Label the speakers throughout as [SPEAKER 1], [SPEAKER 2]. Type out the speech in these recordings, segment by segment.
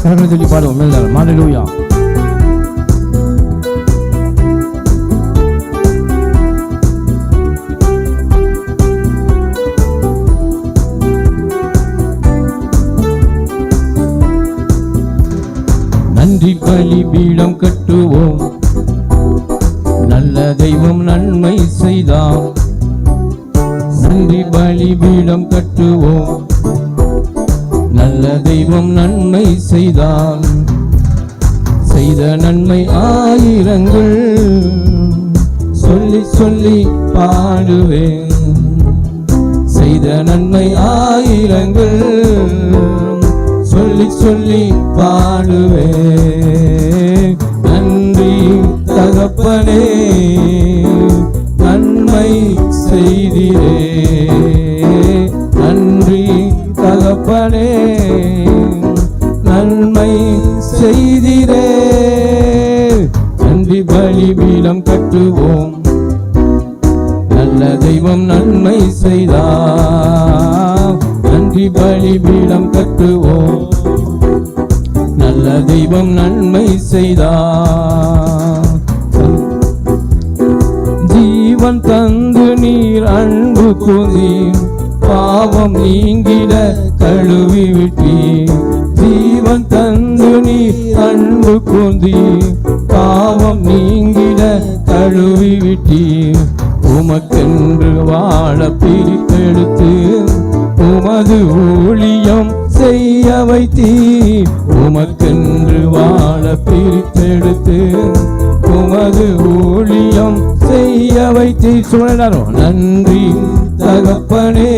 [SPEAKER 1] கரங்களை சொல்லி பாடுவோம் மேல் ஹல்லேலூயா. நன்றி பலிபீடம் கட்டுவோம், நல்ல தெய்வம் நன்மை செய்தார். நன்றி பலிபீடம் கட்டுவோம், நல்ல தெய்வம் நன்மை செய்தார். செய்த நன்மை ஆயிரங்கள் சொல்லி சொல்லி பாடுவேன். செய்த நன்மை ஆயிரங்கள் சொல்லி சொல்லி பாடுவே. நன்றி தகப்பனே நன்மை செய்திரே. நன்றி தகப்பனே நன்மை செய்திரே. நன்றி பலிபீடம் கட்டுவோம், நல்ல தெய்வம் நன்மை செய்தார். நன்றி பலிபீடம் கட்டுவோம், நல்ல தெய்வம் நன்மை செய்தார். ஜீவன் தந்து நீர் அன்பு கூர்ந்தீர், பாவம் நீங்கிட கழுவி விட்டீர். ஜீவன் தந்து நீர் அன்பு கூர்ந்தீர், பாவம் நீங்கிட கழுவி விட்டீர். உமக்கென்று வாழ பிரித்தெடுத்து உமது ஊழியம் செய்ய வைத்தீர். உமக்கென்று வாழ பிரித்தெடுத்து உமது ஊழியம் செய்ய வைத்தீர். சொல்லலாரோ நன்றி தகப்பனே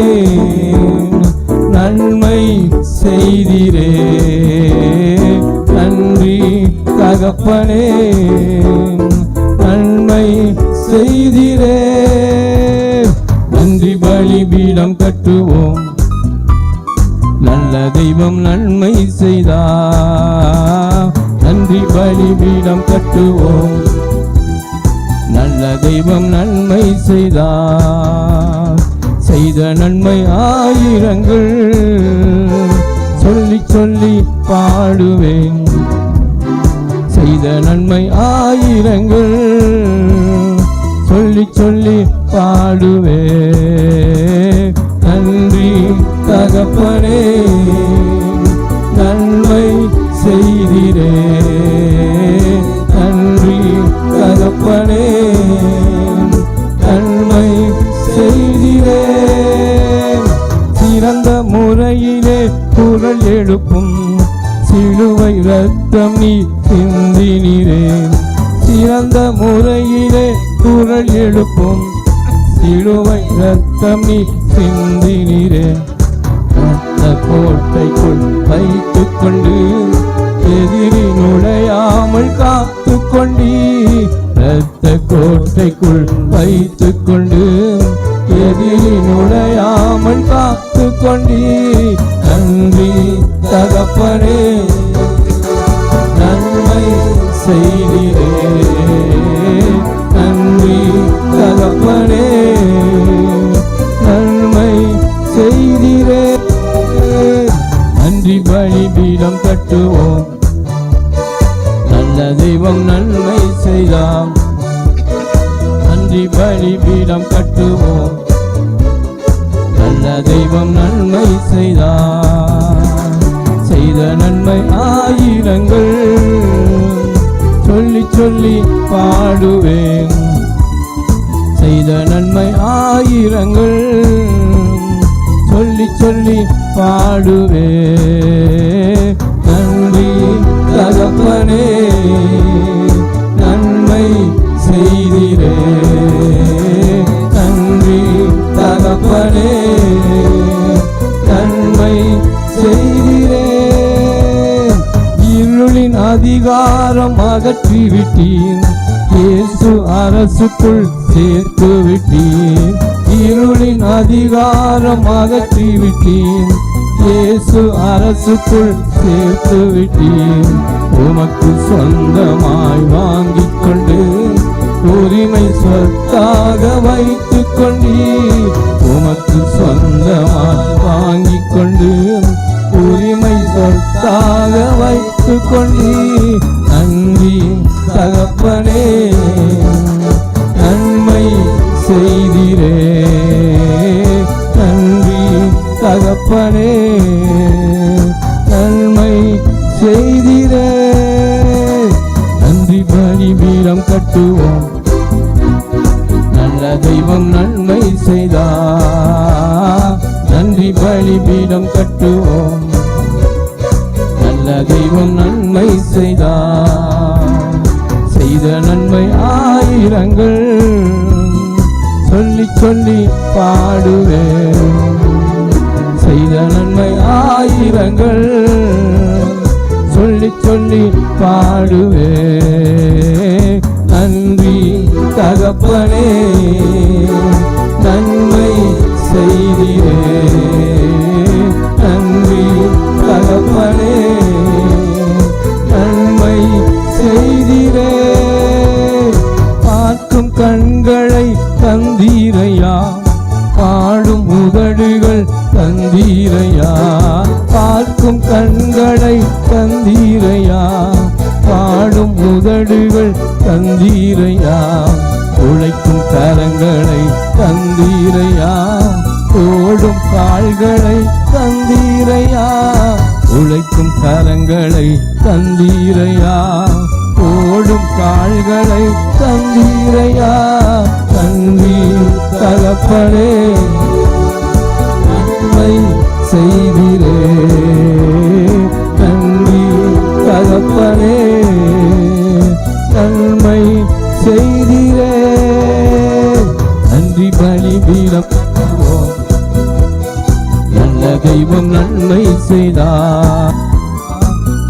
[SPEAKER 1] நன்மை செய்திரே. நன்றி தகப்பனே நன்மை செய்திரே. நன்றி பலிபீடம் கட்டுவோம், நல்ல தெய்வம் நன்மை செய்தார். நன்றி பலிபீடம் கட்டுவோம், நல்ல தெய்வம் நன்மை செய்தார். செய்த நன்மை ஆயிரங்கள் சொல்லி சொல்லி பாடுவேன். செய்த நன்மை ஆயிரங்கள் சொல்லி சொல்லி பாடுவே. நன்றி தகப்பனே நன்மை செய்திரே. நன்றி தகப்பனே நன்மை செய்திரே. சிறந்த முறையிலே குரல் எழுப்பும் சிலுவை ரத்தம் நீ சிந்தினீரே. சிறந்த முறையிலே குரல் எழுப்பும் சிலுவை ரத்தம் நீ சிந்தினீரே. ரத்த கோட்டைக்குள் வைத்துக் கொண்டு எதிரி நுழையாமல் காத்து கொண்டீ. ரத்த கோட்டைக்குள் வைத்துக் கொண்டு எதிரி நுழையாமல் காத்து கொண்டீ. நன்றி தகப்பனே நன்மை செய்திரே. நன்றி தகப்பனே நன்மை செய்திரே. நன்றி பலிபீடம் கட்டுவோம், நல்ல தெய்வம் நன்மை செய்தார். நன்றி பலிபீடம் கட்டுவோம், நல்ல தெய்வம் நன்மை செய்தார். செய்த நன்மை ஆயிரங்கள் சொல்லி சொல்லி பாடுவேன். செய்த நன்மை ஆயிரங்கள் சொல்லி சொல்லி பாடுவே. நன்றி தகப்பனே நன்மை செய்திரே. நன்றி தகப்பனே நன்மை செய்திரே. இருளின் அதிகாரம் அகற்றி விட்டீர், இயேசு அரசுக்குள் சேர்த்து விட்டீர். இருளின் அதிகாரம் அகற்றி விட்டீர், இயேசு அரசுக்குள் சேர்த்து விட்டீர். உமக்கு சொந்தமாய் வாங்கிக் கொண்டு உரிமை சொத்தாக வைத்துக் கொண்டீர். உமக்கு சொந்தமாய் வாங்கிக் கொண்டு உரிமை சொத்தாக வைத்துக் கொண்டீ. நன்றி தகப்பனே, நன்மை செய்திரே. நன்றி தகப்பனே, நன்மை செய்திரே. நன்றி பலிபீடம் கட்டுவோம், நல்ல தெய்வம் நன்மை செய்தார். நன்றி பலிபீடம் கட்டுவோம், நல்ல தெய்வம் நன்மை செய்தார். செய்த நன்மை ஆயிரங்கள் சொல்லி சொல்லி பாடுவேன். செய்த நன்மை ஆயிரங்கள் சொல்லி சொல்லி பாடுவேன். நன்றி தகப்பனே, நன்மை செய்திரே. நன்றி தகப்பனே, நன்மை செய்திரே. பார்க்கும் கண்களை தந்தீரையா, பாடும் உதடுகள் தந்தீரையா. பார்க்கும் கண்களை தந்தீரையா, பாடும் உதடுகள் தந்தீரையா. உழைக்கும் கரங்களை தந்தீரையா, ஓடும் கால்களை தந்தீரையா. உழைக்கும் கரங்களை தந்தீரையா, ஓடும் கால்களை தந்தீரையா. நன்றி தகப்பனே, நன்மை செய்திரே. நன்றி தகப்பனே, நன்மை செய்திரே. நன்றி பலிபீடம் கட்டுவோம், நல்ல தெய்வம் நன்மை செய்தார்.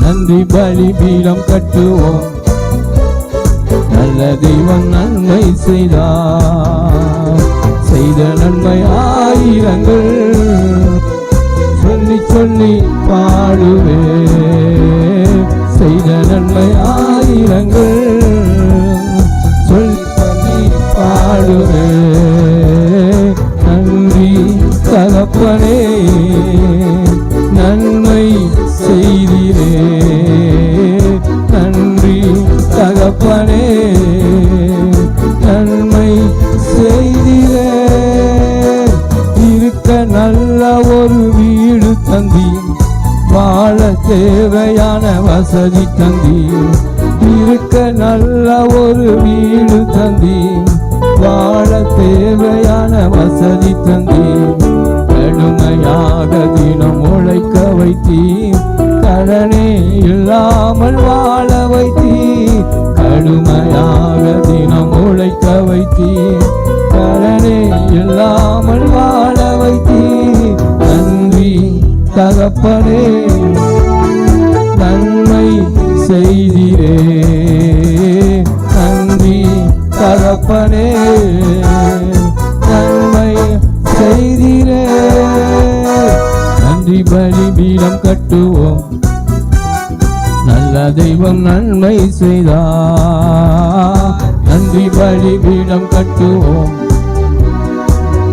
[SPEAKER 1] நன்றி பலிபீடம் கட்டுவோம், நல்ல தெய்வம் நன்மை செய்தார். செய்த நன்மை ஆயிரங்கள் சொல்லி சொல்லி பாடுவே. செய்த நன்மை ஆயிரங்கள் சொல்லி சொல்லி பாடுவே. நன்றி தகப்பனே, நன்மை செய்திரே. நன்றி தகப்பனே, நன்மை செய்திரே. இருக்க நல்ல ஒரு வீடு தந்தீர், வாழ தேவையான வசதி தந்தீர். இருக்க நல்ல ஒரு வீடு தந்தீர், வாழ தேவையான வசதி தந்தீர். கடுமையாக தினம் உழைக்க வைத்தீர், கடனே இல்லாமல் வாழ வைத்தீர். கடுமையாக தினம் உழைக்க வைத்தீர், கடனே இல்லாமல் வாழ வைத்தீர். நன்றி தகப்பனே, நன்மை செய்திரே. நன்றி தகப்பனே, நன்மை செய்திரே. நன்றி பலிபீடம் கட்டுவோம், நல்ல தெய்வம் நன்மை செய்தார். நன்றி பலிபீடம் கட்டுவோம்,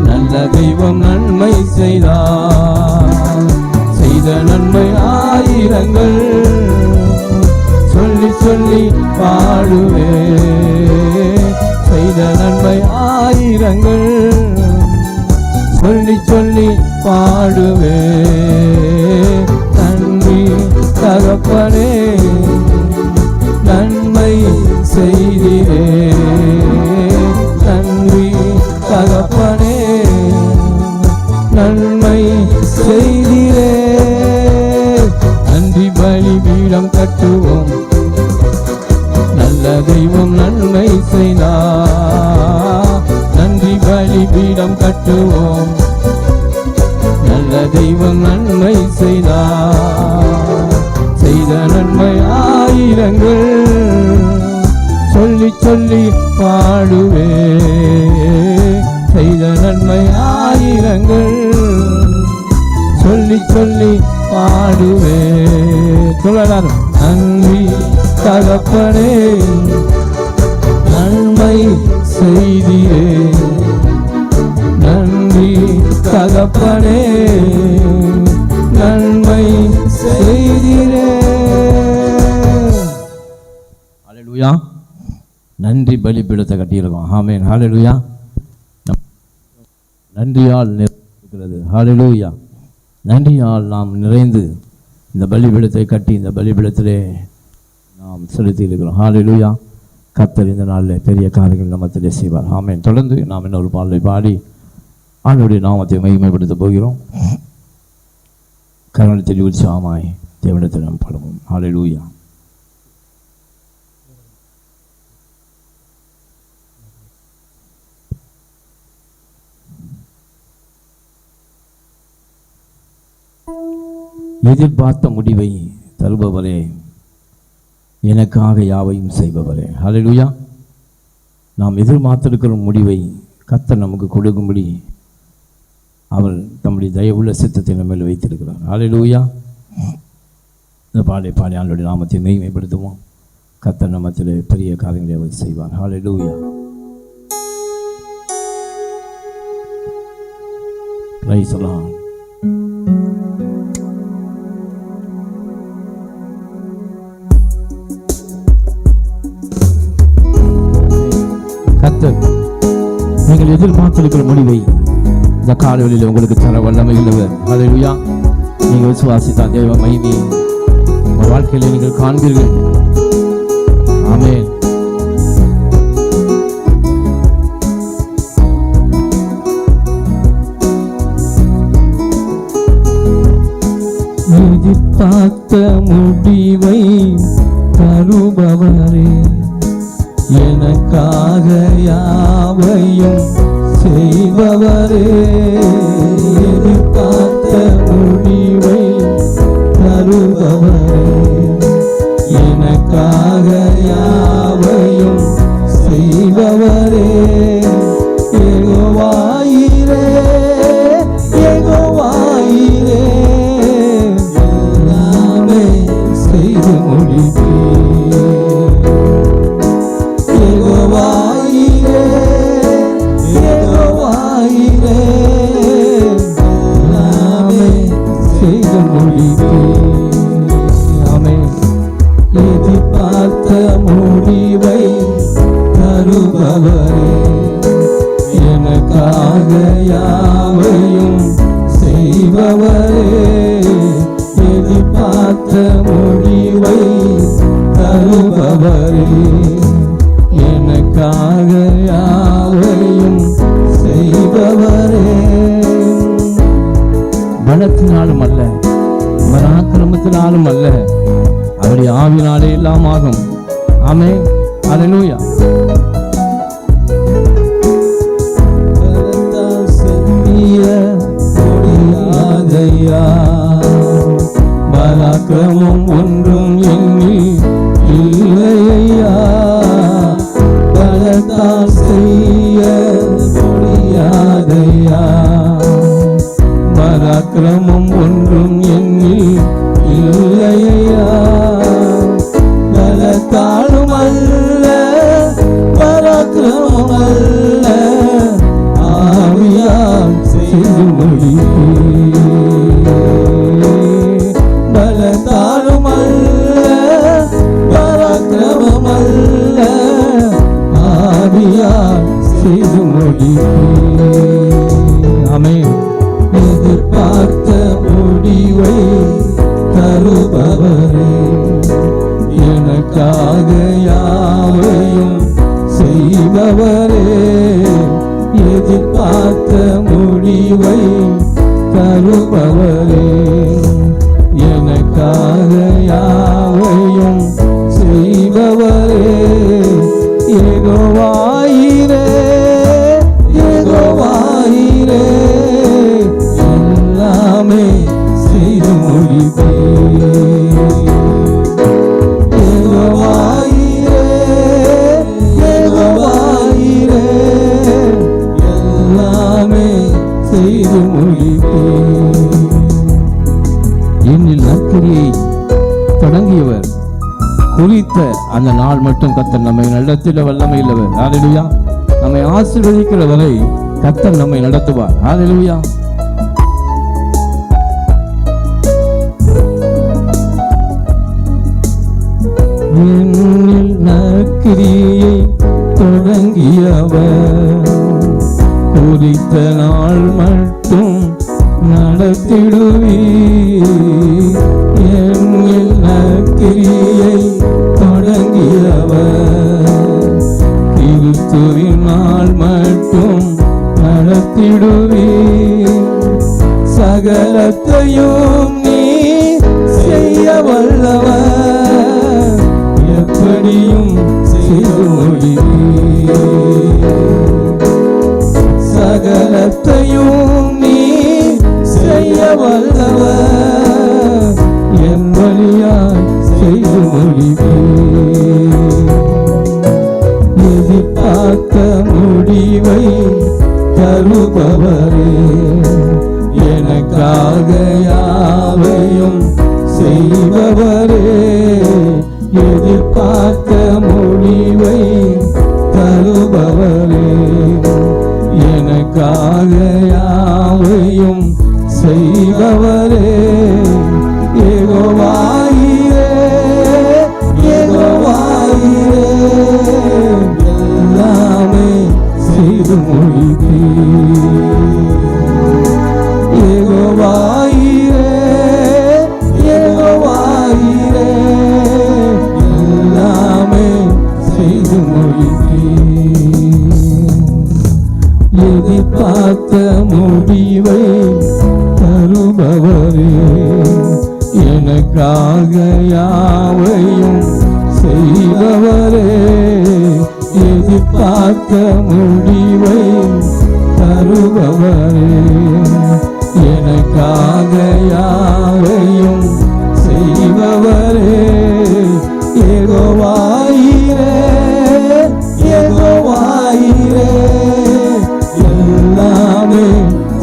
[SPEAKER 1] நல்ல தெய்வம் நன்மை செய்தார். செய்த நன்மை ஆயிரங்கள் சொல்லி சொல்லி பாடுவே. செய்த நன்மை ஆயிரங்கள் சொல்லி சொல்லி பாடுவே. நன்றி தகப்பனே, நன்மை செய்திரே. நன்றி தகப்பனே, நன்மை செய்திரே. நன்றி பலிபீடம் கட்டுவோம், நல்ல தெய்வம் நன்மை செய்தார். நன்றி பலிபீடம் கட்டுவோம், நல்ல தெய்வம் நன்மை செய்தார். செய்த நன்மை ஆயிரங்கள் சொல்லி சொல்லி பாடுவே. செய்த நன்மை ஆயிரங்கள் சொல்லி சொல்லி பாடுவே. சொல்லலாம். நன்றி தகப்பனே, நன்மை செய்திரே. நன்றி தகப்பனே, நன்மை செய்தீரே. ஹல்லேலூயா. நன்றி பலிபீடத்தை கட்டியிருக்கோம். ஆமென். ஹல்லேலூயா. நன்றியால் இருக்கிறது. ஹல்லேலூயா. நன்றியால் நாம் நிறைந்து இந்த பலிபீடத்தை கட்டி இந்த பலிபீடத்திலே நாம் செலுத்தி இருக்கிறோம். ஹல்லேலூயா. கர்த்தர் இந்த நாளில் பெரிய காரியங்கள் நம்மத்திலே செய்வார். ஆமென். தொடர்ந்து நாம் இன்னொரு பாடலை பாடி ஆண்டவருடைய நாமத்தை மகிமைப்படுத்த போகிறோம். கருணத்தில் உற்சாகமாய் தேவனிடத்தில் நாம் பாடுவோம். ஹல்லேலூயா. எதிர்பார்த்த முடிவை தருபவரே, எனக்காக யாவையும் செய்பவரே. ஹல்லேலூயா. நாம் எதிர்பார்த்திருக்கிற முடிவை கர்த்தர் நமக்கு கொடுக்கும்படி அவர் தம்முடைய தயவுள்ள சித்தத்தை நம்ம மேல் வைத்திருக்கிறார். ஹல்லேலூயா. இந்த பாடலை பாடி ஆண்டவருடைய நாமத்தை மகிமைப்படுத்துவோம். கர்த்தர் நம்மத்திலே பெரிய காரியங்களை அவர் செய்வார். ஹல்லேலூயா. Praise the Lord. கர்த்தர் நீங்கள் எதிர்பார்த்திருக்கிற முடிவை இந்த காலையில் உங்களுக்கு தர வல்லமை உள்ளவர். ஹல்லேலூயா. நீங்கள் விசுவாசித்தால் தேவ மகிமையை உங்கள் வாழ்க்கையில் நீங்கள் காண்பீர்கள். ஆமென். எதிர்பார்த்த முடிவை தருபவரே, எனக்காக யாவையும் செய்பவரே. எதிர்பார்த்த முடிவை தருபவரே, எனக்காக யாவையும் செய்பவரே. யெகோவாயிரே, யெகோவாயிரே, எல்லாமே செய்து முடிப்பீர். யெகோவாயிரே, யெகோவாயிரே, எல்லாமே செய்து முடிப்பீர். ஆமென். எதிர்பார்த்த முடிவை தருபவரே, எனக்காக யாவையும் செய்பவரே. எதிர்பார்த்த முடிவை தருபவரே, எனக்காக யாவையும் செய்பவரே. பலத்தினாலும் அல்ல, பராக்கிரமத்தினாலும் அல்ல, அவருடைய ஆவினாலே எல்லாம் ஆகும். ஆமென். ஹல்லேலூயா. பலத்தால் செய்ய முடியாதையா, பராக்கிரமம் ஒன்றும் என்னில் இல்லையா. பலத்தால் செய்ய முடியாதையா, பராக்கிரமம் ஒன்றும் என்னில் இல்லையா. பலத்தாலும் அல்ல, பராக்கிரமம் அல்ல, ஆவியால் செய்து முடிப்பீர். பலத்தாலும் அல்ல, பராக்கிரமம் அல்ல, ஆவியால் செய்து முடிப்பீர். ஆமென். எதிர்பார்த்த முடிவை தருபவரே, எனக்காக யாவையும் செய்பவரே. எதிர்பார்த்த முடிவை தருபவரே, எனக்காக யாவையும் செய்பவரே. யெகோவாயிரே, யெகோவாயிரே, எல்லாமே செய்து முடிப்பீர். யெகோவாயிரே, யெகோவாயிரே, எல்லாமே செய்து முடிப்பீர். என்னில் நற்கிரியை தொடங்கியவர் குறித்த அந்த நாள் மட்டும் கர்த்தர் நம்மை நடத்திட வல்லமை உள்ளவர். ஹல்லேலூயா. நம்மை ஆசீர்வதிக்கிற வரை கர்த்தர் நம்மை நடத்துவார். ஹல்லேலூயா. நடத்தியவர் குறித்த நாள் மட்டும் நடத்திடுவீர். என் கிரியை தொடங்கியவர் கிறிஸ்துவின் நாள் மட்டும் நடத்திடுவீர். சகலத்தையும் நீ செய்ய வல்லவர், எப்படியும் செய்து முடிவீர். சகலத்தையும் நீ செய்ய வல்லவர், என் வழியாய் செய்து முடிவீர். எதிர்பார்த்த முடிவை தருபவரே, எனக்காக யாவையும் செய்பவரே. எதிர்பார்த்த முடிவை தருபவரே, எனக்காக யாவையும் செய்பவரே. யெகோவாயிரே, யெகோவாயிரே, எல்லாமே செய்து முடிப்பீர். யெகோவாயிரே, யெகோவாயிரே, எல்லாமே செய்து முடிப்பீர். எதிர்பார்த்த முடிவை தருபவரே, எனக்காக யாவையும் செய்பவரே. எதிர்பார்த்த முடிவை தருபவரே, எனக்காக யாவையும் செய்பவரே. யெகோவாயிரே, யெகோவாயிரே, எல்லாமே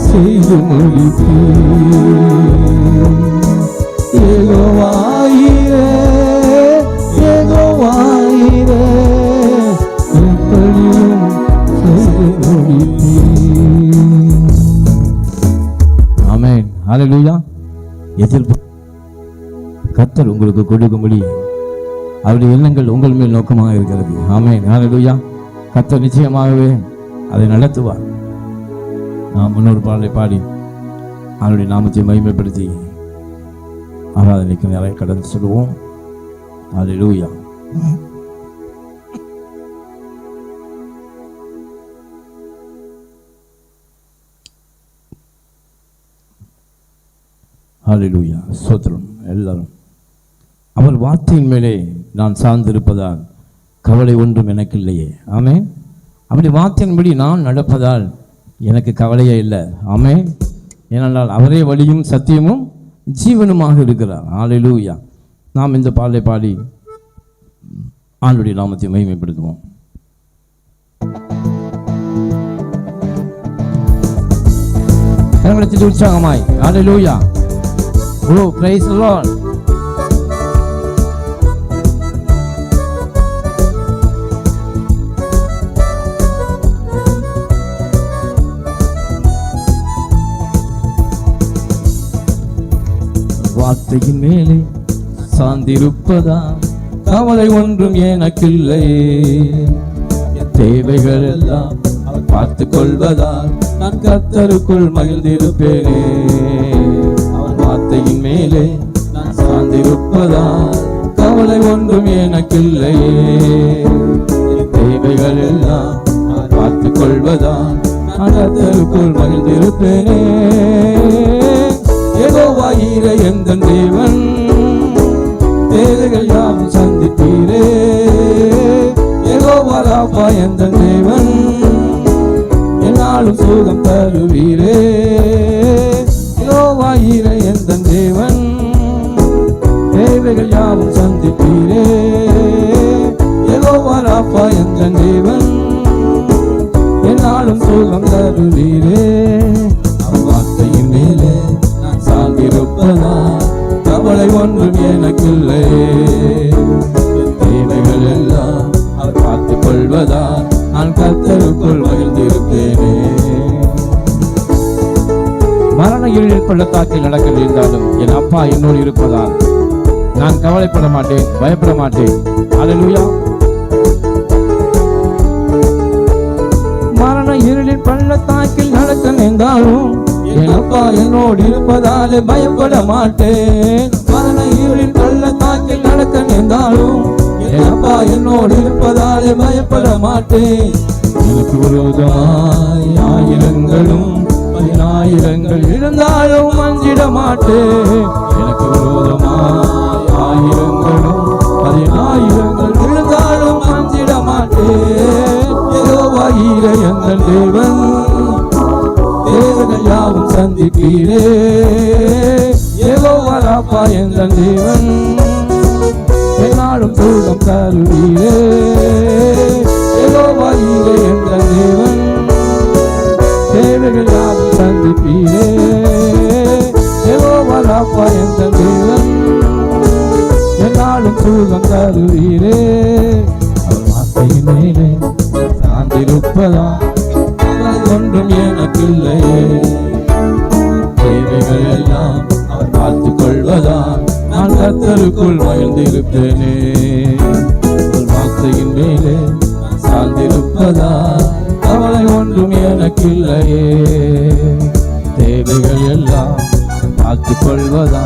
[SPEAKER 1] செய்து முடிப்பீர். யெகோவாயிரே, யெகோவாயிரே, எப்படியும் செய்து முடிப்பீர். ஆமென். ஹல்லேலூயா. கர்த்தர் உங்களுக்கு கொடுக்கும்படி அவருடைய எண்ணங்கள் உங்கள் மேல் நோக்கமாக இருக்கிறது. ஆமென். ஹல்லேலூயா. கர்த்தர் நிச்சயமாகவே அதை நடத்துவார். நாம் முன்னொரு பாடலை பாடி அவருடைய நாமத்தை மகிமைப்படுத்தி ஆராதனைக்கு நிறைய கடந்து சொல்லுவோம். ஹல்லேலூயா. ஹல்லேலூயா. ஸ்தோத்திரம். எல்லாரும் அவர் வார்த்தையின் மேலே நான் சார்ந்திருப்பதால் கவலை ஒன்றும் எனக்கு இல்லையே. ஆமென். அப்படி வார்த்தையின்படி நான் நடப்பதால் எனக்கு கவலையே இல்லை. ஆமென். ஏனென்றால் அவரே வழியும் சத்தியமும் ஜீவனுமாக இருக்கிறார். ஹல்லேலூயா. நாம் இந்த பாடலை பாடி ஆண்டவருடைய நாமத்தை மகிமைப்படுத்துவோம். கரங்களை உற்சாகமாய் ஹல்லேலூயா. Oh, praise the Lord. வார்த்தையின் மேலே சார்ந்திருப்பதா கவலை ஒன்றும் எனக்கில்லை. தேவைகள் எல்லாம் அவர் பார்த்து கொள்வதால் நான் கர்த்தருக்குள் மகிழ்ந்திருப்பேனே. அவர் வார்த்தையின் மேலே நான் சார்ந்திருப்பதால் கவலை ஒன்றும் எனக்கில்லை. தேவைகள் எல்லாம் அவர் பார்த்து கொள்வதால் நான் கர்த்தருக்குள் மகிழ்ந்திருப்பேனே. யெகோவாயிரே எந்தன் தேவன், தேவைகள் யாவும் சந்திப்பீரே. யெகோவா ராபா எந்தன் தேவன், என்னாலும் சுகம் தருவீரே. யெகோவாயிரே எந்தன் தேவன், தேவைகள் யாவும் சந்திப்பீரே. யெகோவா ராபா எந்தன் தேவன், என்னாலும் சுகம் தருவீரே. வார்த்தையின் மேலே நான் சார்ந்திருப்பதால் கவலை ஒன்றும் எனக்கில்லை. தேவைகள் எல்லாம் அவர் பார்த்துக் கொள்வதால் நான் கர்த்தருக்குள் மகிழ்ந்திருப்பேனே. மரண இருளில் பள்ளத்தாக்கில் நடக்க இருந்தாலும் என் அப்பா என்னோடு இருப்பதால் நான் கவலைப்பட மாட்டேன், பயப்பட மாட்டேன். ஹல்லேலூயா. பள்ளத்தாக்கில் நடக்க நேர்ந்தாலும் என் அப்பா என்னோடு இருப்பதாலே பயப்பட மாட்டேன். மரண இருளின் பள்ளத்தாக்கில் நடக்க நேர்ந்தாலும் என் அப்பா என்னோடு இருப்பதாலே பயப்பட மாட்டேன். எனக்கு விரோதமாய் ஆயிரங்களும் 10,000 இருந்தாலும் அஞ்சிட மாட்டேன். எனக்கு விரோதமாய் ஆயிரங்களும் 10,000 இருந்தாலும் அஞ்சிட மாட்டேன். யெகோவா ஈரே எங்கள் தேவன், தேவர்கள் யாவும் சந்திப்பீரே. யெகோவா ராப்பா எங்கள் தேவன், என்னாலும் சுகம் தருவீரே. யெகோவா ஈரே எங்கள் தேவன், தேவர்கள் யாவும் சந்திப்பீரே. யெகோவா ராப்பா எங்கள் தேவன், என்னாலும் சுகம் தருவீரே. அவர் வார்த்தையின் மேலே சார்ந்திருப்பதா ஒன்றும் எனக்கில்லையே. தேவைகள் எல்லாம் அவர் பார்த்துக் கொள்வதா நான் கர்த்தருக்குள் மகிழ்ந்திருப்பேனே. அவர் வார்த்தையின் மேலே சார்ந்திருப்பதா கவலை ஒன்றும் எனக்கில்லையே. தேவைகள் எல்லாம் பார்த்துக் கொள்வதா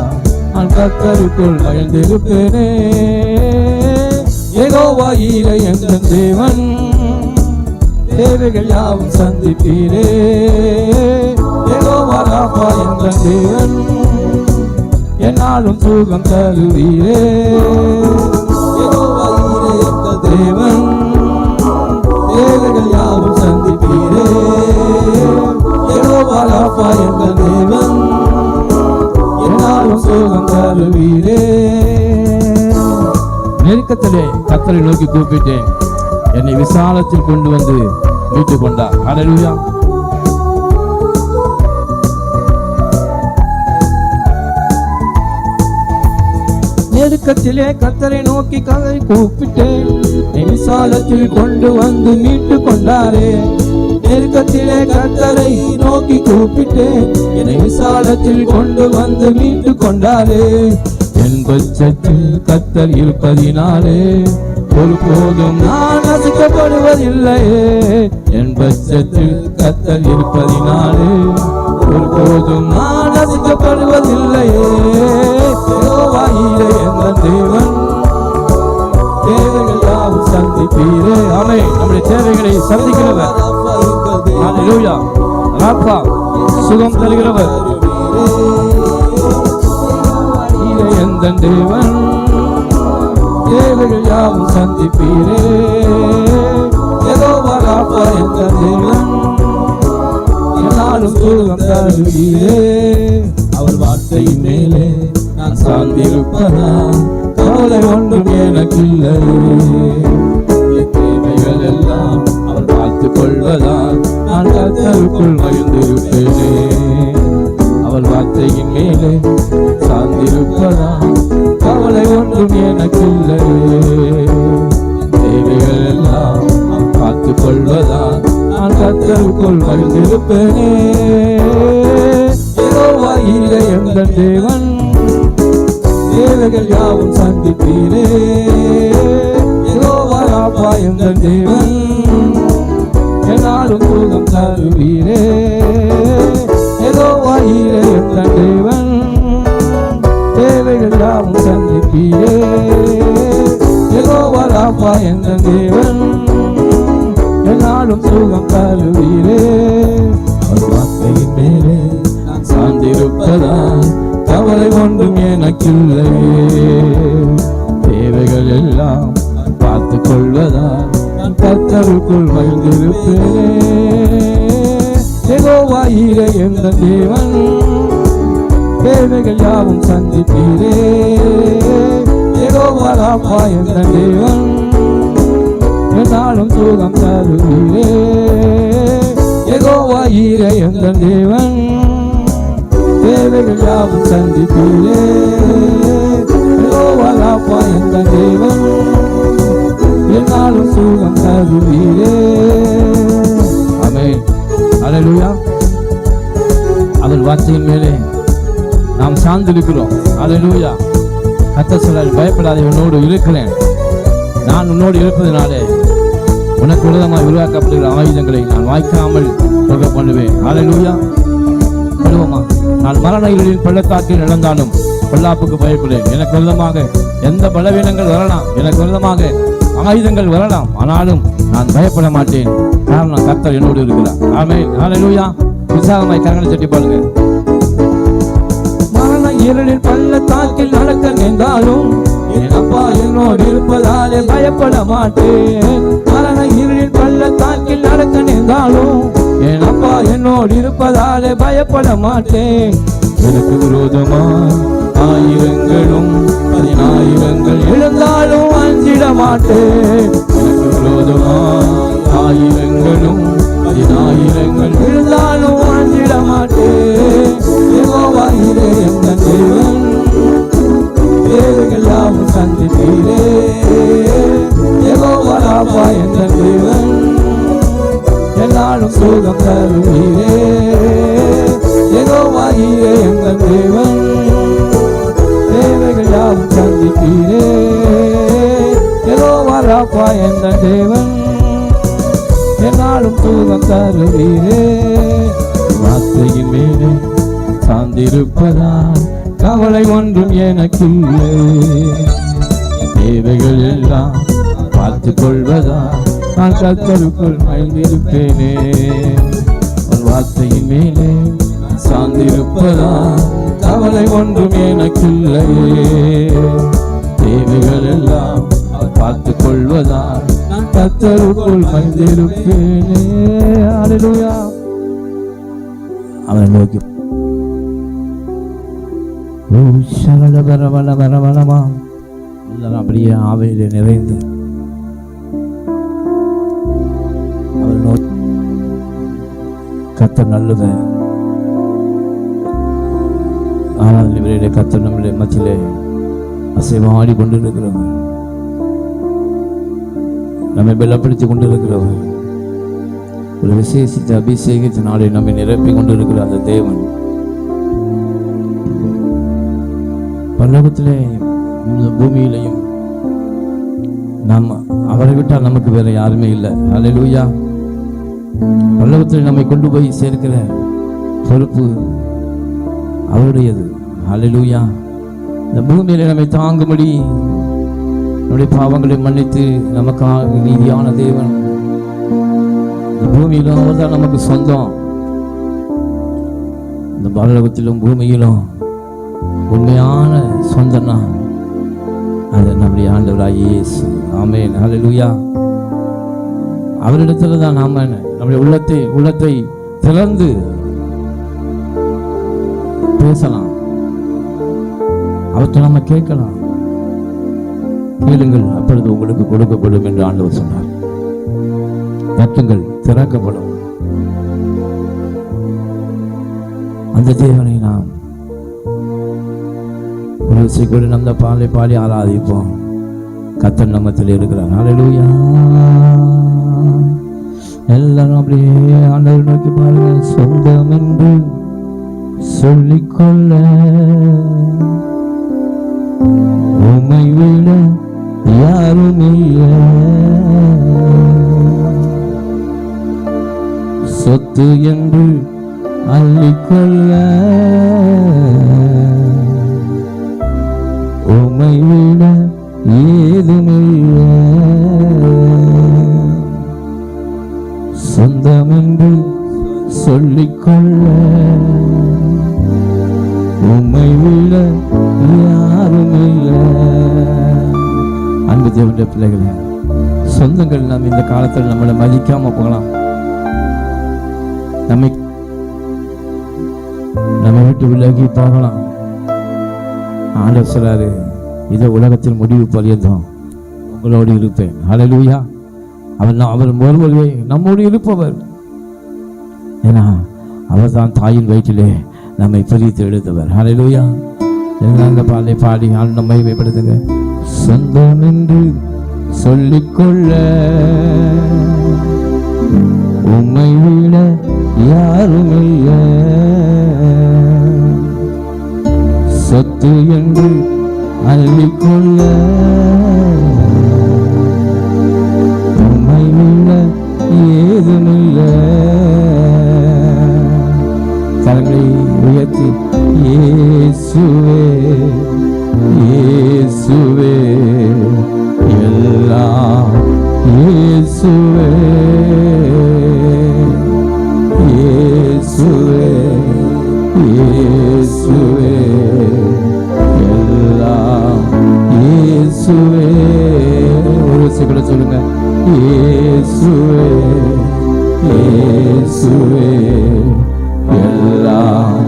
[SPEAKER 1] நான் கர்த்தருக்குள் மகிழ்ந்திருப்பேனே. யெகோவா ஈரே எங்கள் தேவன், தேவைகள் யாவும் சந்திப்பீரே. யெகோவா ராப்பா எங்கள் தேவன், என்னாலும் சுகம் தருவீரே. யெகோவா ஈரே எங்கள் தேவன், தேவைகள் யாவும் சந்திப்பீரே. யெகோவா ராப்பா எங்கள் தேவன், என்னாலும் சுகம் தருவீரே. நெருக்கத்திலே கர்த்தரை நோக்கி கூப்பிட்டேன், என்னை விசாலத்தில் கொண்டு வந்து மீட்டுக் கொண்டார். ஹல்லேலூயா. நெருக்கத்திலே கர்த்தரை நோக்கி கதறி கூப்பிட்டேன், என்னை விசாலத்தில் கொண்டு வந்து மீட்டுக் கொண்டாரே. நெருக்கத்திலே கர்த்தரை நோக்கி கூப்பிட்டேன், என்னை விசாலத்தில் கொண்டு வந்து மீட்டுக் கொண்டாரே. என் பட்சத்தில் கர்த்தர் இருப்பதினாலே ஒருபோதும் நான் அசைக்கப்படுவதில்லையே. என் பட்சத்தில் கர்த்தர் இருப்பதினாலே ஒருபோதும் நான் அசைக்கப்படுவதில்லையே. யெகோவா ஈரே எங்கள் தேவன், தேவைகள் யாவும் சந்திப்பீரே. ஆமென். நம்முடைய தேவைகளை சந்திக்கிறவர். ஹல்லேலூயா. ராப்பா சுகம் தருகிறவர். ஈரே எங்கள் தேவன், தேவைகள் யாவும் சந்திப்பீரே. யெகோவா ராப்பா எங்கள் தேவன், என்னாலும் சுகம் தருவீரே. அவர் வார்த்தையின் மேலே நான் சார்ந்திருப்பதா கவலை ஒன்றும் எனக்கில்லையே. என் தேவைகள் எல்லாம் அவர் பார்த்துக் கொள்வதால் நான் கர்த்தருக்குள் மகிழ்ந்திருப்பேனே. அவர் வார்த்தையின் மேலே சார்ந்திருப்பதா கவலை ஒன்றும் எனக்கில்லையே. தேவைகள் எல்லாம் அவர் பார்த்துக் கொள்வதா நான் கர்த்தருக்குள் மகிழ்ந்திருப்பேனே. யெகோவா ஈரே எங்கள் தேவன், தேவைகள் யாவும் சந்திப்பீரே. யெகோவா ராப்பா எங்கள் தேவன், என்னாலும் சுகம் தருவீரே. யெகோவா ஈரே எங்கள் தேவன், தேவைகள் யாவும் சந்திப்பீரே. யெகோவா ராப்பா எங்கள் தேவன், என்னாலும் சுகம் தருவீரே. அவர் வார்த்தையின் மேலே நான் சார்ந்திருப்பதா கவலை ஒன்றும் எனக்கில்லையே. தேவைகள் எல்லாம் பார்த்துக் கொள்வதா நான் கர்த்தருக்குள் மகிழ்ந்திருப்பேனே. யெகோவா ஈரே எங்கள் தேவன், தேவைகள் யாவும் சந்திப்பீரே. யெகோவா ராப்பா எங்கள் தேவன், என்னாலும் சுகம் தருவீரே. யெகோவா ஈரே எங்கள் தேவன், தேவைகள் யாவும் சந்திப்பீரே. யெகோவா ராப்பா எங்கள் தேவன், என்னாலும் சுகம் தருவீரே. ஆமென். ஹல்லேலூயா. அவர் வார்த்தையின் மேலே நாம் சார்ந்திருக்கிறோம். ஹல்லேலூயா. கர்த்தர் சொல்றார், பயப்படாதே, உன்னோடு இருக்கிறேன். நான் உன்னோடு இருப்பதனாலே உனக்கு விரோதமாய் உருவாக்கப்படுகிற ஆயுதங்களை நான் வாய்க்காமல் போக பண்ணுவேன். ஹல்லேலூயா. சொல்லுவோமா? நான் மரண இருளின் பள்ளத்தாக்கில் நடந்தாலும் பொல்லாப்புக்கு பயப்படேன். எனக்கு விரோதமாக எந்த பலவீனங்கள் வரலாம், எனக்கு விரோதமாக ஆயுதங்கள் வரலாம், ஆனாலும் நான் பயப்பட மாட்டேன். காரணம் கர்த்தர் என்னோடு இருக்கிறார். ஆமென். ஹல்லேலூயா. உற்சாகமாய் கரங்களை தட்டி பாருங்க. மரண இருளின் பள்ளத்தாக்கில் நடக்க நேர்ந்தாலும் என் அப்பா என்னோடு இருப்பதாலே பயப்பட மாட்டேன். மரண இருளின் பள்ளத்தாக்கில் நடக்க நேர்ந்தாலும் என் அப்பா என்னோடு இருப்பதாலே பயப்பட மாட்டேன். எனக்கு விரோதமாய் ஆயிரங்களும் 10,000 எழுந்தாலும் அஞ்சிட மாட்டேன். எனக்கு விரோதமாய் ஆயிரங்களும் 10,000 எழுந்தாலும் அஞ்சிட மாட்டேன். யெகோவா நீரே எங்கள் தேவன், தேவைகள் யாவும் சந்திப்பீரே. யெகோவா ராபா எங்கள் தேவன், என்னாலும் சுகம் தருவீரே. யெகோவா நீரே எங்கள் தேவன், தேவைகள் யாவும் சந்திப்பீரே. யெகோவா ராபா எங்கள் தேவன், என்னாலும் சுகம் தருவீரே. வார்த்தையின் மேலே சார்ந்திருப்பதால் கவலை ஒன்றும் எனக்கில்லை. தேவைகள் எல்லாம் பார்த்து கொள்வதா நான் கர்த்தருக்குள் மகிழ்ந்திருப்பேனே. ஒரு வார்த்தையின் மேலே சார்ந்திருப்பதால் கவலை ஒன்றும் எனக்கில்லையே. தேவைகள் எல்லாம் பார்த்து கொள்வதால் நான் கர்த்தருக்குள் மகிழ்ந்திருப்பேனே. ஹல்லேலூயா. அவனை நோக்கி எல்லாரும் அப்படியே ஆவியிலே நிறைந்து அவர் நோக்கி கர்த்தர் நல்லது. ஆனால் இவரையிலே கர்த்தர் நம்முடைய மத்தியிலே அசைவாடி கொண்டிருக்கிறவர், நம்மை பலப்படுத்தி கொண்டிருக்கிறவர், ஒரு விசேஷித்த அபிஷேகத்தினாலே நம்மை நிரப்பி கொண்டிருக்கிற அந்த தேவன் பரலோகத்திலே இந்த பூமியிலையும் நம்ம அவரை விட்டால் நமக்கு வேற யாருமே இல்லை. ஹல்லேலூயா. பரலோகத்தில் நம்மை கொண்டு போய் சேர்க்கிற பொறுப்பு அவருடையது. ஹல்லேலூயா. இந்த பூமியில நம்மை தாங்கும்படி நம்முடைய பாவங்களை மன்னித்து நமக்காக நீதியான தேவன் இந்த பூமியிலும் அவர் தான் நமக்கு சொந்தம். இந்த பரலோகத்திலும் பூமியிலும் உண்மையான சொந்தம்னா அது நம்முடைய ஆண்டவராகிய இயேசு. ஆமென். ஹல்லேலூயா. அவரிடத்துல தான் நாம நம்முடைய உள்ளத்தை திறந்து பேசலாம், அவற்றை நம்ம கேட்கலாம். கேளுங்கள், அப்பொழுது உங்களுக்கு கொடுக்கப்படும் என்று ஆண்டவர் சொன்னார். தட்டுங்கள், திறக்கப்படும். அந்த தேவனை நாம் ஒரு கூட நம்ம பாடி ஆராதிப்போம். கர்த்தர் நம்மத்தில் இருக்கிறார். ஹல்லேலூயா. எல்லாரும் அப்படியே ஆண்டவரை நோக்கி பாருங்க. சொந்தம் என்று சொல்லிக்கொள்ள உம்மை விட யாரும் இல்லை. சொத்து என்று அள்ளிக்கொள்ள உம்மை விட ஏதுமில்லை. சொந்தம் என்று சொல்லிக்கொள்ள உம்மை விட யாரும் இல்லை. அன்பு தேவனுடைய பிள்ளைகளே, சொந்தங்கள் நம்ம இந்த காலத்தில் நம்மளை மதிக்காம போகலாம், நம்மை விட்டு விலகி போகலாம். ஆண்டவர் சொல்றாரு, இதை உலகத்தில் முடிவு பரியந்தம் உங்களோடு இருப்பேன். ஹல்லேலூயா. அவர் ஒருவரே நம்மோடு இருப்பவர். ஏன்னா அவர் தான் தாயின் வயிற்றிலே நம்மை பிரித்து எடுத்தவர். ஹல்லேலூயா. அந்த பாலை பாடி நம்மை மேம்படுத்துங்க. சொந்தம் என்று சொல்லிக்கொள்ள உம்மை விட யாரும் இல்லை. சொத்து என்று அள்ளிக்கொள்ள உம்மை விட சொல்லுங்க. இயேசுவே இயேசுவே எல்லாம்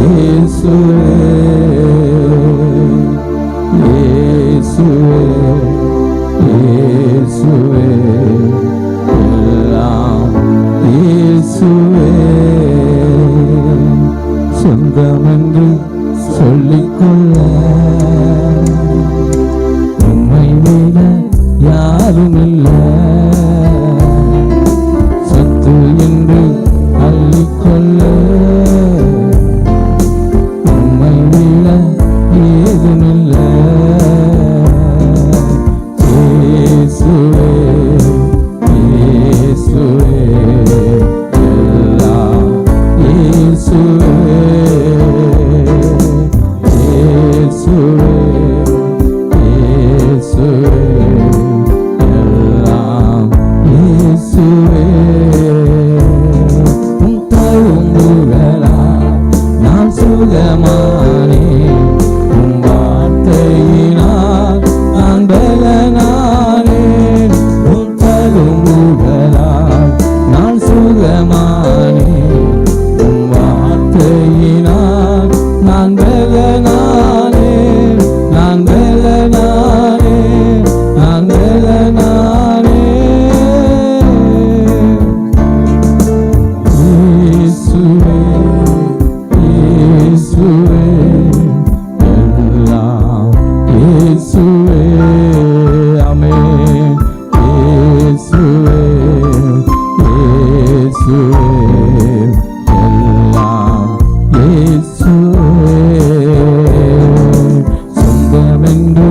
[SPEAKER 1] இயேசுவே இயேசுவே இயேசுவே எல்லாம் இயேசுவே. சொந்தம் என்று சொல்லிக்கொள்ள உம்மை விட யாரும் இல்லை. சொத்து என்று அள்ளிக்கொள்ள உம்மை விட ஏதுமில்லை. இயேசுவே இயேசுவே எல்லாம் இயேசுவே இயேசுவே இயேசுவே எல்லாம் இயேசுவே. உம் தழும்புகளால் நான் சுகமானேன். உம் வார்த்தையினால் நான் பலனானேன். உம் தழும்புகளால் நான் சுகமானேன். உம் வார்த்தையினால் நான் பலனானேன். நான் பலனானேன். நான் பலனானேன். இயேசுவே இயேசுவே எல்லாம் இயேசுவே. ஆமென். இயேசுவே இயேசுவே எல்லாம் இயேசுவே. சொந்தம் என்று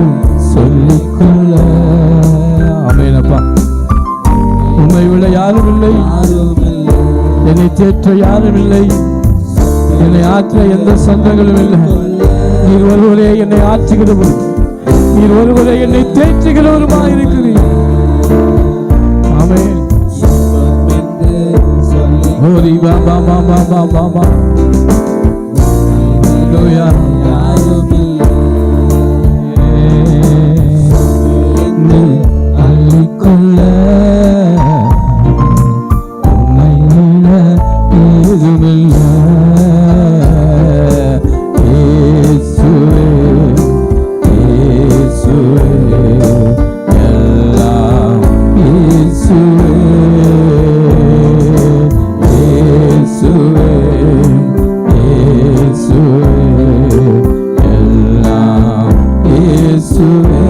[SPEAKER 1] சொல்லிக்கொள்ள. ஆமென். அப்பா, உம்மை விட யாரும் இல்லை. என்னை தேற்ற யாரும் இல்லை. என்னை ஆற்ற எந்த சொந்தங்களும் இல்லை. நீர் ஒருவரே என்னை ஆற்றுகிறவரும், நீர் ஒருவரே என்னை தேற்றுகிறவருமாய் இருக்கிறீர். ஆமென். ஓரி பாபா பாபா பாபா பாபா. ஹல்லேலூயா. நீ அள்ளிக்கொள்ள உம்மை விட ஏதுமில்லை. இயேசுவே இயேசுவே எல்லாம் இயேசுவே இயேசுவே இயேசுவே எல்லாம் இயேசுவே.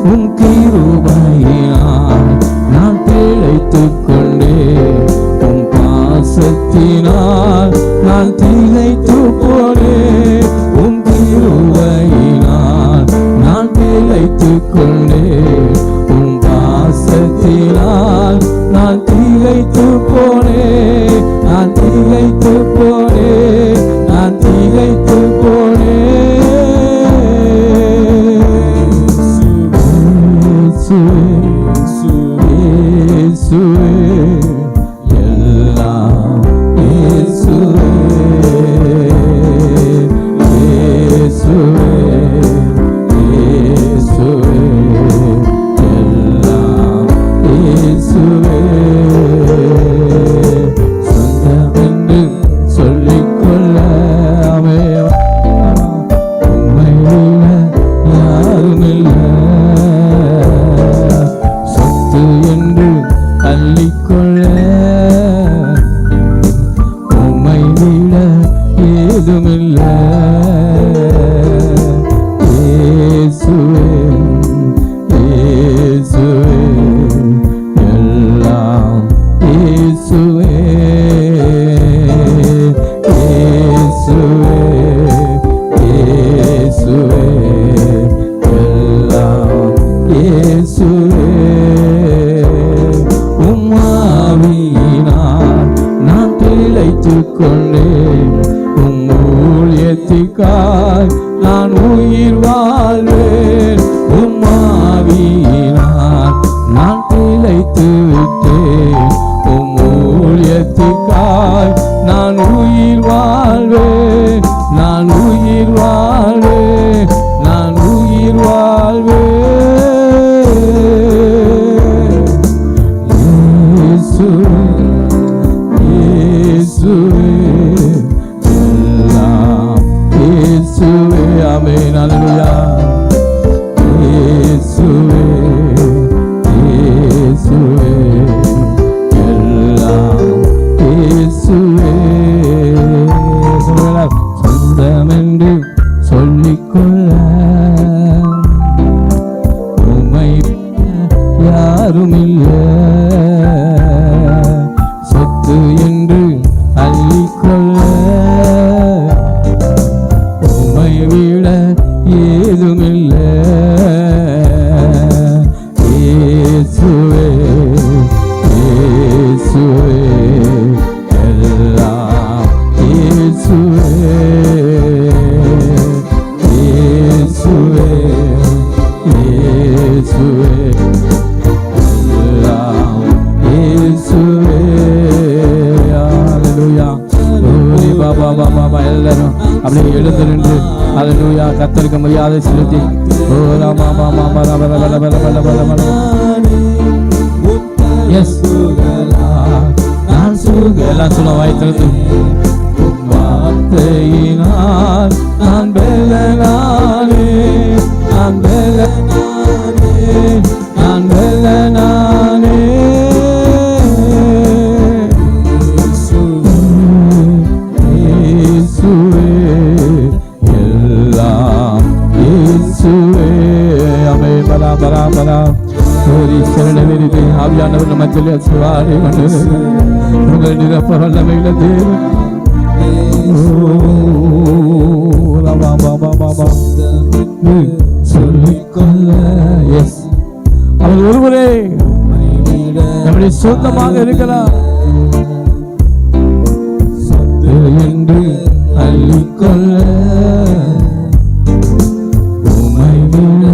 [SPEAKER 1] உம் கிருபையினால் நான் பிழைத்துக் கொண்டேன். உம் பாசத்தினால் நான் திகைத்து போனேன். உம் கிருபையினால் நான் பிழைத்துக் கொண்டேன். உம் பாசத்தினால் நான் திகைத்து போனேன். நான் திகைத்து போனேன். நான் திகைத்து போனேன். இயேசுவே எல்லாம் இயேசுவே இயேசுவே இயேசுவே எல்லாம் இயேசுவே. சொந்தம் என்று சொல்லிக்கொள்ள உம்மை விட யாரும் இல்லை. சொத்து என்று அள்ளிக்கொள்ள உம்மை விட ஏதுமில்லை. இயேசுவே இயேசுவே எல்லாம் இயேசுவே இயேசுவே இயேசுவே எல்லாம் இயேசுவே. உம் ஆவியினால் நான் பிழைத்துக் கொண்டேன். உம் ஊழியத்திற்காய் நான் உயிர் வாழ்வேன். உம் ஆவியினால் நான் பிழைத்து விட்டேன். உம் ஊழியத்திற்காய் நான் உயிர் வாழ்வேன். நான் உயிர் வாழ்வேன். நான் உயிர் வாழ்வேன். ஏதுமில்லை. இயேசுவே இயேசுவே எல்லாம் இயேசுவே இயேசுவே இயேசுவே எல்லாம் இயேசுவே. ஹல்லேலூயா. பாபா பாபா பாபா எல்லாரும் அப்படியே எழுந்து நின்று ஹல்லேலூயா கர்த்தருக்கு மரியாதை செலுத்தி நான் எல்லாம் சொல்ல வாய்த்திருந்து வார்த்தையினால் நான் பெலனானே நான் பெலனானே நான் பெலனானே இயேசுவே எல்லாம் இயேசுவே. ஆமென். பரா பரா பரா ஓரி சரணவெளிதே ஆவியானவர் நம்ம சொல்லி சுவாரி உங்கள் நிரப்ப வல்லமையில தேவன் சொல்லிக்கொள்ள. எஸ் அவர் ஒருவரே நம்முடைய சொந்தமாக இருக்கிறார் என்று அள்ளிக்கொள்ள. உம்மை விட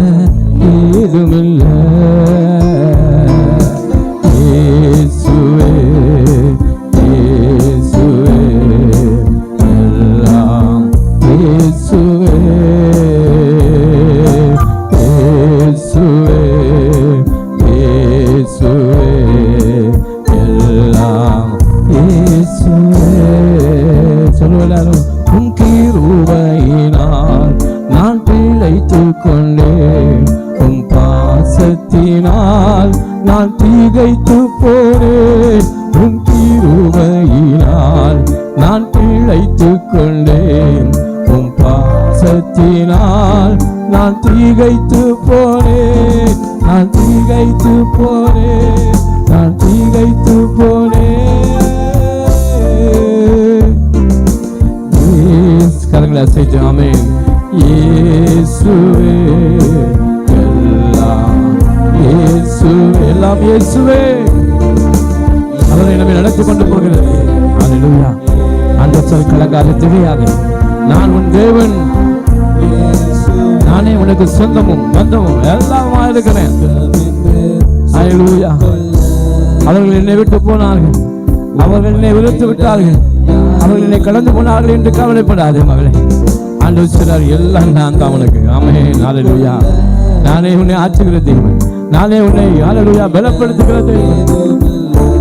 [SPEAKER 1] ஏதுமில்லை. இயேசுவே இயேசுவே எல்லாம் இயேசுவே இயேசுவே இயேசுவே எல்லாம் இயேசுவே. சொல்லுவாரும் உன் கிருபையினால் நான் பிழைத்துக் கொண்டேன். உன் பாசத்தினால் நான் திகைத்து போனேன். உன் கிருபையினால் நான் பிழைத்துக் கொண்டேன். உன் பாசத்தினால் நான் திகைத்து போனேன். நான் திகைத்து போனேன். நான் திகைத்து போனேன். கரங்களை அசைத்து ஆமென். இயேசுவே எல்லாம் இயேசுவே எல்லாம் இயேசுவே அவரை நம்மை நடத்தி கொண்டு போகிறது. ஹல்லேலூயா. அந்த சொல் கலங்காத திகையாக நான் உன் தேவன், நானே உனக்கு சொந்தமும் பந்தமும் எல்லாமா இருக்கிறேன். ஹல்லேலூயா. அவர்கள் என்னை விட்டு போனார்கள், அவர்கள் என்னை விழுத்து விட்டார்கள், அவர்கள் என்னை கடந்து போனார்கள் என்று கவலைப்படாதே மகளே. ஆண்டவர் சொல்றார் எல்லாம் நான் தான் உனக்கு. ஆமென். ஹல்லேலூயா. நானே உன்னை ஆற்றுகிற தேவன், நானே உன்னை ஹல்லேலூயா பலப்படுத்துகிற தேவன்.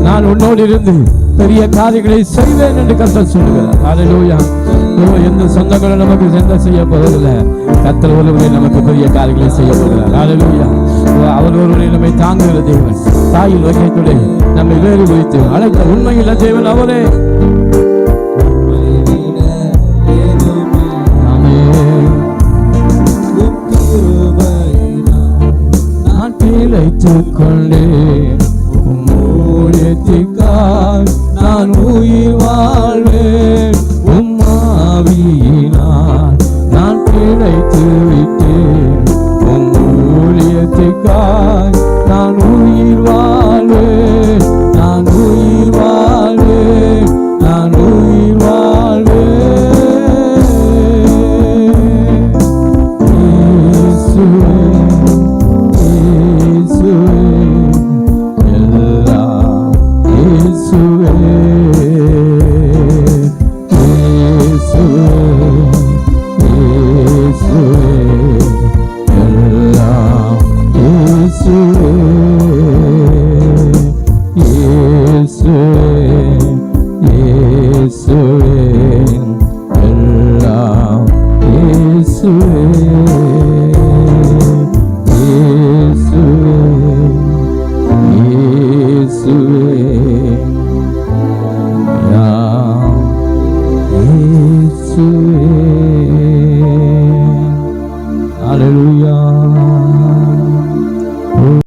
[SPEAKER 1] நான் உன்னோடு இருந்து பெரிய காரியங்களை செய்வேன் என்று கர்த்தர் சொல்லுகிறார். ஹல்லேலூயா. எந்த சொந்தங்களும் நமக்கு எந்த செய்ய போவதில்லை. கர்த்தர் ஒருவரை நமக்கு பெரிய காரியங்களை செய்ய போகிறார். ஹல்லேலூயா. அவர் ஒருவரை நம்மை தாங்குகிற தேவன், தாயில் வகைத்துடைய நம்மை வேறு வைத்து அழைத்த உண்மையில் தேவன் அவரே. நான் பிழைத்துக் கொண்டேன். ஊழியத்திற்காய் நான் உயிர் வாழ்வேன். உம்மாவியினால் நான் பிழைத்து விட்டேன். ஊழியத்திற்காய் நான் உயிர் வாழ்வேன். நான் உயிர் வாழ்வேன். நான் உயிர் வாழ்வேன். இயேசுவே இயேசுவே எல்லாம் இயேசுவே இயேசுவே இயேசுவே எல்லாம் இயேசுவே இயேசுவே இயேசுவே எல்லாம் இயேசுவே இயேசுவே இயேசுவே யாம் இயேசுவே. ஹல்லேலூயா.